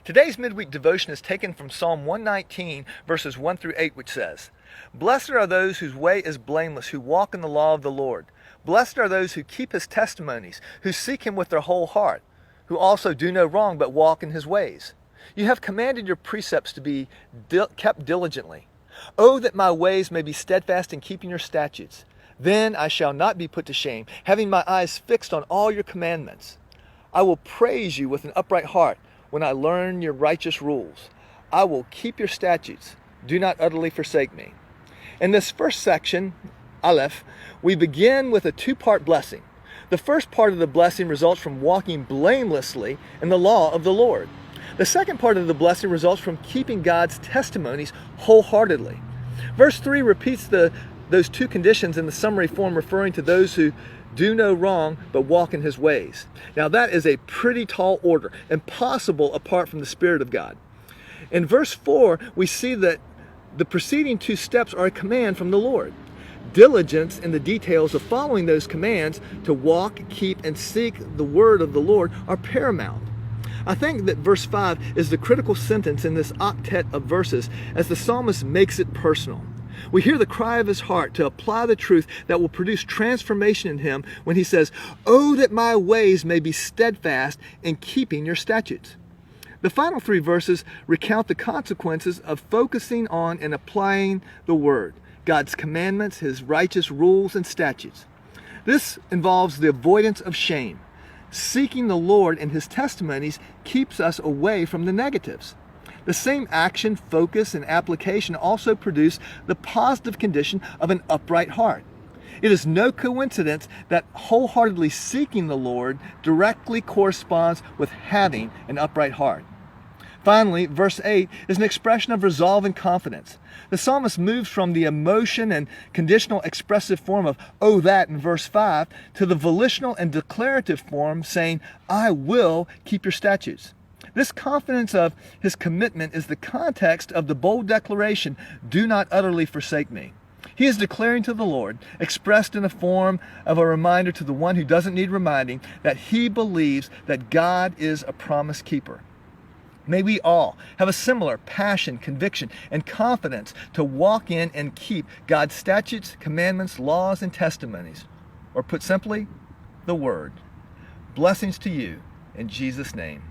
Today's midweek devotion is taken from Psalm 119, verses 1 through 8, which says, "Blessed are those whose way is blameless, who walk in the law of the Lord. Blessed are those who keep his testimonies, who seek him with their whole heart, who also do no wrong but walk in his ways. You have commanded your precepts to be kept diligently. Oh, that my ways may be steadfast in keeping your statutes. Then I shall not be put to shame, having my eyes fixed on all your commandments. I will praise you with an upright heart when I learn your righteous rules. I will keep your statutes. Do not utterly forsake me." In this first section, Aleph, we begin with a two-part blessing. The first part of the blessing results from walking blamelessly in the law of the Lord. The second part of the blessing results from keeping God's testimonies wholeheartedly. Verse 3 repeats those two conditions in the summary form, referring to those who do no wrong but walk in his ways. Now that is a pretty tall order, impossible apart from the Spirit of God. In verse 4, we see that the preceding two steps are a command from the Lord. Diligence in the details of following those commands to walk, keep, and seek the word of the Lord are paramount. I think that verse 5 is the critical sentence in this octet of verses as the psalmist makes it personal. We hear the cry of his heart to apply the truth that will produce transformation in him when he says, "Oh, that my ways may be steadfast in keeping your statutes." The final three verses recount the consequences of focusing on and applying the word, God's commandments, his righteous rules and statutes. This involves the avoidance of shame. Seeking the Lord and his testimonies keeps us away from the negatives. The same action, focus, and application also produce the positive condition of an upright heart. It is no coincidence that wholeheartedly seeking the Lord directly corresponds with having an upright heart. Finally, verse 8 is an expression of resolve and confidence. The psalmist moves from the emotion and conditional expressive form of "oh that" in verse 5 to the volitional and declarative form saying, "I will keep your statutes." This confidence of his commitment is the context of the bold declaration, "Do not utterly forsake me." He is declaring to the Lord, expressed in the form of a reminder to the one who doesn't need reminding, that he believes that God is a promise keeper. May we all have a similar passion, conviction, and confidence to walk in and keep God's statutes, commandments, laws, and testimonies. Or put simply, the Word. Blessings to you in Jesus' name.